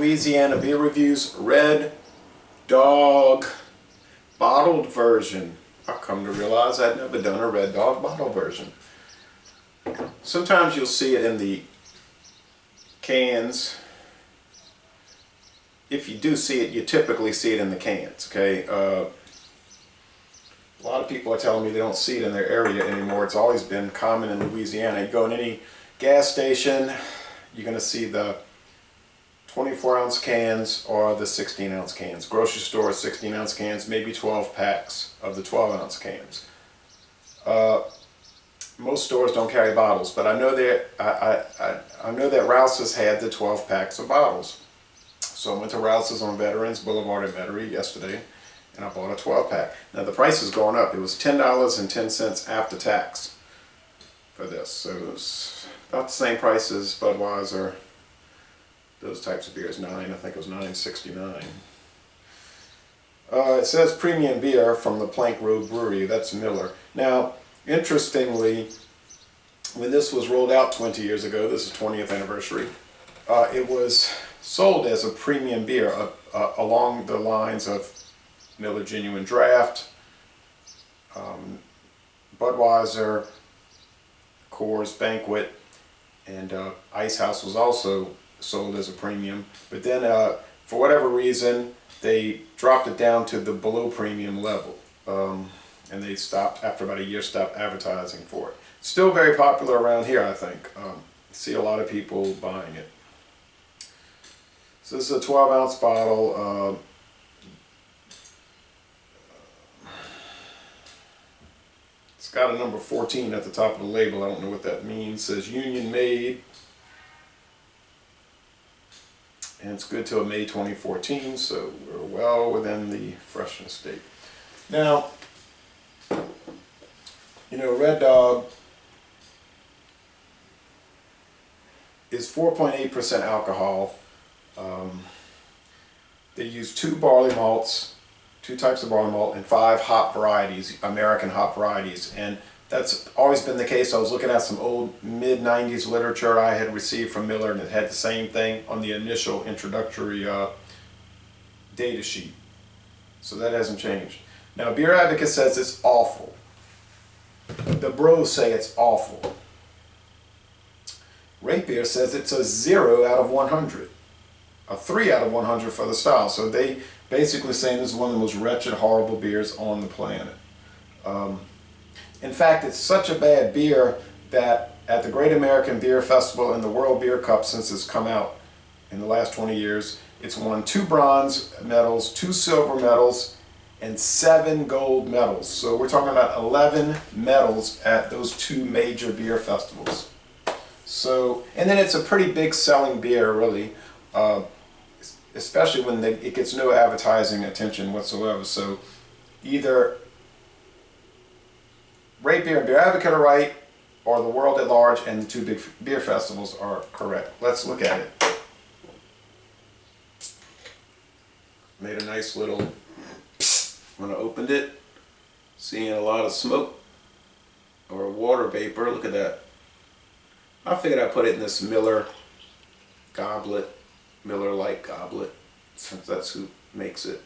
Louisiana Beer Reviews Red Dog bottled version. I've come to realize I'd never done a Red Dog bottle version. Sometimes you'll see it in the cans. If you do see it, you typically see it in the cans, okay? A lot of people are telling me they don't see it in their area anymore. It's always been common in Louisiana. You go in any gas station, you're going to see the 24-ounce cans or the 16-ounce cans. Grocery store, 16-ounce cans, maybe 12 packs of the 12-ounce cans. Most stores don't carry bottles, but I know that I know that Rouse's had the 12 packs of bottles. So I went to Rouse's on Veterans Boulevard in Watery yesterday, and I bought a 12-pack. Now the price has gone up. It was $10.10 after tax for this. So it was about the same price as Budweiser. Those types of beers, I think it was $9.69. It says premium beer from the Plank Road Brewery. That's Miller. Now, interestingly, when this was rolled out 20 years ago, this is 20th anniversary, it was sold as a premium beer along the lines of Miller Genuine Draft, Budweiser, Coors Banquet, and Ice House was also sold as a premium. But then, for whatever reason, they dropped it down to the below premium level. And they stopped, after about a year, stopped advertising for it. Still very popular around here, I think. See a lot of people buying it. So this is a 12-ounce bottle. It's got a number 14 at the top of the label. I don't know what that means. It says Union Made. And it's good till May 2014, so we're well within the freshness date. Now, you know, Red Dog is 4.8% alcohol. They use two types of barley malt, and 5 hop varieties, American hop varieties. And that's always been the case. I was looking at some old mid-90s literature I had received from Miller, and it had the same thing on the initial introductory data sheet. So that hasn't changed. Now, Beer Advocate says it's awful. The bros say it's awful. Rate Beer says it's a 0 out of 100. A 3 out of 100 for the style. So they basically saying this is one of the most wretched, horrible beers on the planet. In fact, it's such a bad beer that at the Great American Beer Festival and the World Beer Cup, since it's come out in the last 20 years, it's won 2 bronze medals, 2 silver medals, and 7 gold medals. So we're talking about 11 medals at those 2 major beer festivals. So, and then it's a pretty big selling beer, really, especially when it gets no advertising attention whatsoever. So either Rate Beer and Beer Advocate are right, or the world at large and the 2 big beer festivals are correct. Let's look at it. Made a nice little, when I opened it, seeing a lot of smoke or water vapor. Look at that. I figured I'd put it in this Miller goblet, Miller Lite goblet, since that's who makes it.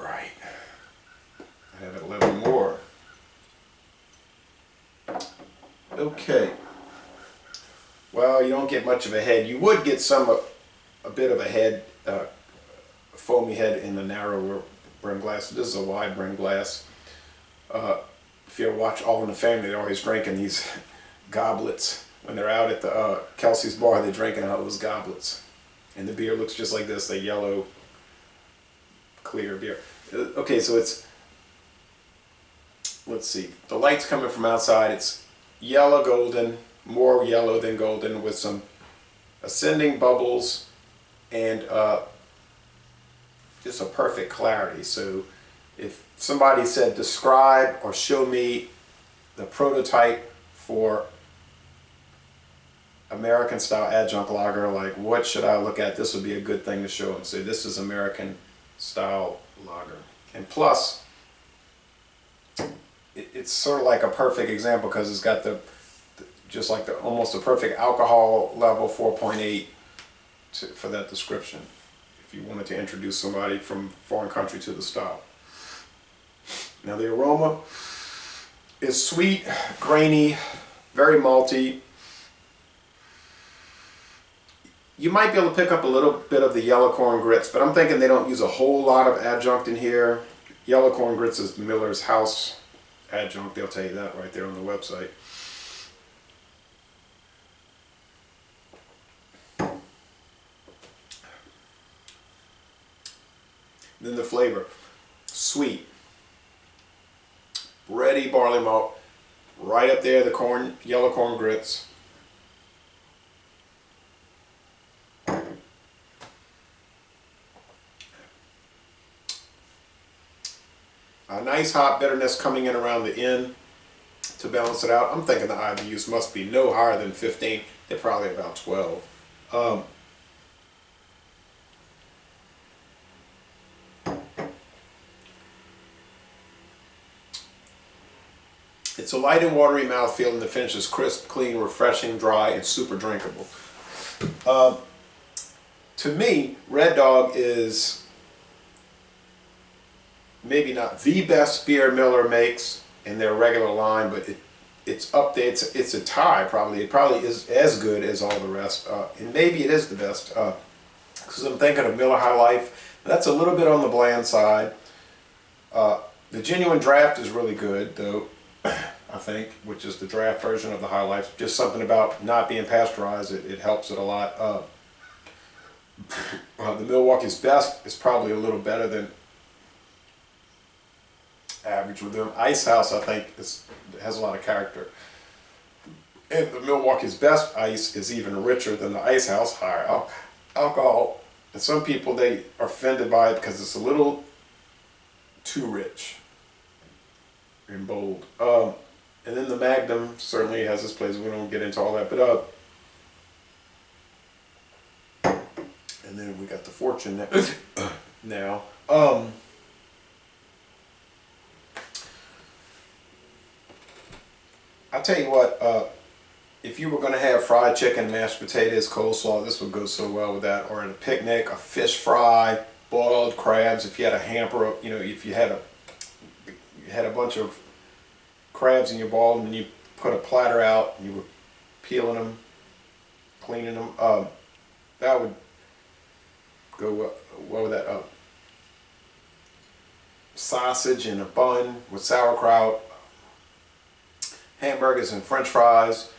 Right. I have 11 more. Okay. Well, you don't get much of a head. You would get a bit of a head, foamy head in the narrower brim glass. This is a wide brim glass. If you ever watch All in the Family, they're always drinking these goblets. When they're out at the Kelsey's bar, they're drinking out of those goblets. And the beer looks just like this, the yellow, clear beer. Okay, so it's, let's see, the light's coming from outside. It's yellow golden, more yellow than golden, with some ascending bubbles and just a perfect clarity. So if somebody said describe or show me the prototype for American style adjunct lager, like what should I look at, this would be a good thing to show them. Say this is American style lager. And plus, it's sort of like a perfect example because it's got just like the almost a perfect alcohol level 4.8 for that description. If you wanted to introduce somebody from foreign country to the style. Now the aroma is sweet, grainy, very malty. You might be able to pick up a little bit of the yellow corn grits, but I'm thinking they don't use a whole lot of adjunct in here. Yellow corn grits is Miller's House adjunct. They'll tell you that right there on the website. Then the flavor, sweet, bready barley malt, right up there, the corn, yellow corn grits. A nice hop bitterness coming in around the end to balance it out. I'm thinking the IBUs must be no higher than 15. They're probably about 12. It's a light and watery mouthfeel, and the finish is crisp, clean, refreshing, dry, and super drinkable. To me, Red Dog is maybe not the best beer Miller makes in their regular line, but it's up there. It's a tie, probably. It probably is as good as all the rest, and maybe it is the best. Because I'm thinking of Miller High Life. That's a little bit on the bland side. The Genuine Draft is really good, though, I think, which is the draft version of the High Life. Just something about not being pasteurized, it helps it a lot. The Milwaukee's Best is probably a little better than average with them. Ice House, I think, has a lot of character. And the Milwaukee's Best ice is even richer than the Ice House, higher alcohol. And some people, they are offended by it because it's a little too rich and bold. And then the Magnum certainly has its place. We don't get into all that, but and then we got the Fortune now. I'll tell you what, if you were going to have fried chicken, mashed potatoes, coleslaw, this would go so well with that. Or at a picnic, a fish fry, boiled crabs. If you had a hamper, you know, if you had a bunch of crabs in your bowl and you put a platter out and you were peeling them, cleaning them, that would go well with that. Sausage in a bun with sauerkraut, hamburgers and french fries.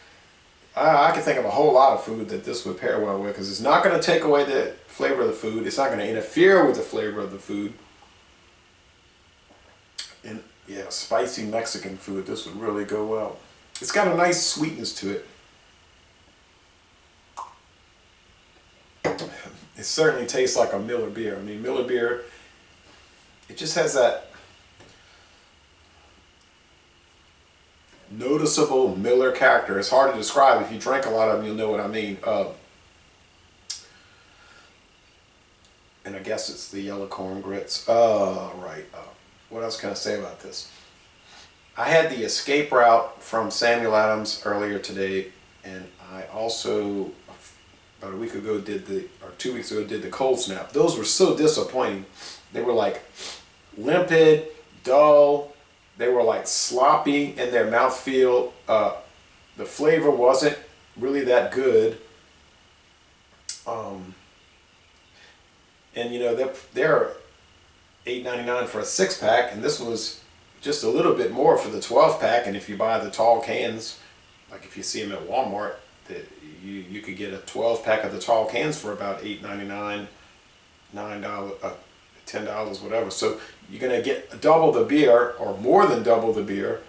I can think of a whole lot of food that this would pair well with, because it's not going to take away the flavor of the food. It's not going to interfere with the flavor of the food. And yeah, spicy Mexican food, this would really go well. It's got a nice sweetness to it. It certainly tastes like a Miller beer. I mean, Miller beer, it just has that noticeable Miller character. It's hard to describe. If you drink a lot of them, you'll know what I mean. And I guess it's the yellow corn grits. Right. What else can I say about this? I had the escape route from Samuel Adams earlier today, and I also about a week ago or 2 weeks ago did the cold snap. Those were so disappointing. They were like limpid, dull. They were like sloppy in their mouthfeel. The flavor wasn't really that good. And you know, they're $8.99 for a 6-pack, and this was just a little bit more for the 12-pack. And if you buy the tall cans, like if you see them at Walmart, you could get a 12-pack of the tall cans for about $8.99, $9, $10, whatever. So you're going to get double the beer, or more than double the beer,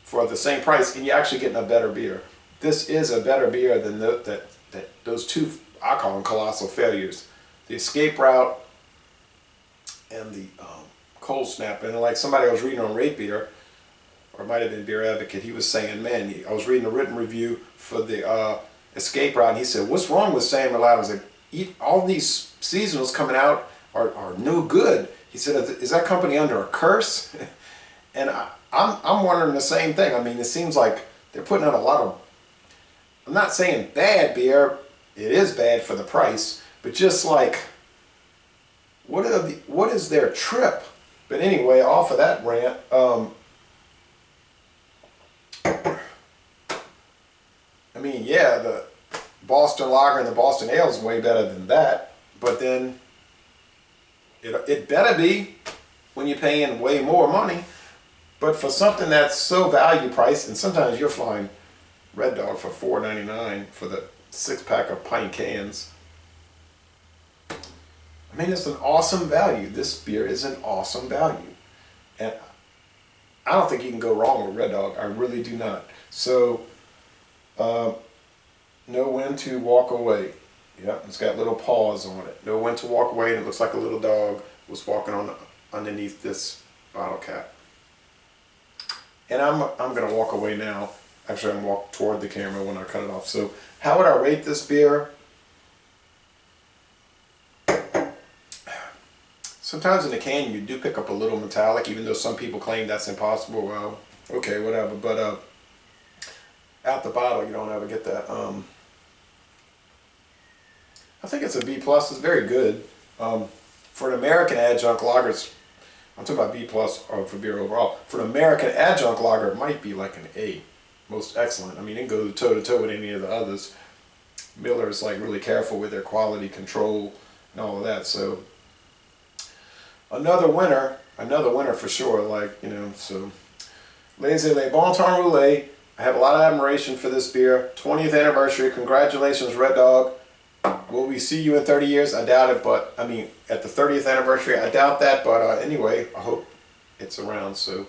for the same price, and you're actually getting a better beer. This is a better beer than those two, I call them colossal failures. The escape route and the cold snap. And like somebody I was reading on Rate Beer, or it might have been Beer Advocate, he was saying, man, I was reading a written review for the escape route, and he said, what's wrong with Samuel Adams? Like, all these seasonals coming out are no good. He said, is that company under a curse? And I'm wondering the same thing. I mean, it seems like they're putting out a lot of, I'm not saying bad beer, it is bad for the price, but just like, what is their trip? But anyway, off of that rant, I mean, yeah, the Boston Lager and the Boston Ale is way better than that, but then it better be when you're paying way more money. But for something that's so value priced, and sometimes you'll find Red Dog for $4.99 for the 6-pack of pint cans. I mean, it's an awesome value. This beer is an awesome value. And I don't think you can go wrong with Red Dog. I really do not. So, know when to walk away. Yep, it's got little paws on it. Know when to walk away, and it looks like a little dog was walking on underneath this bottle cap. And I'm going to walk away now. Actually, I'm going to walk toward the camera when I cut it off. So, how would I rate this beer? Sometimes in the can you do pick up a little metallic, even though some people claim that's impossible. Well, okay, whatever. But out the bottle, you don't ever get that. I think it's a B+. It's very good. For an American adjunct lager, I'm talking about B+ for beer overall. For an American adjunct lager, it might be like an A. Most excellent. I mean, it can go toe-to-toe with any of the others. Miller is like really careful with their quality control and all of that. So another winner for sure. Like, you know, so Les Bon Temps Roulé. I have a lot of admiration for this beer. 20th anniversary. Congratulations, Red Dog. Will we see you in 30 years? I doubt it, but I mean, at the 30th anniversary, I doubt that. But anyway, I hope it's around. So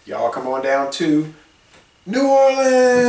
y'all come on down to New Orleans.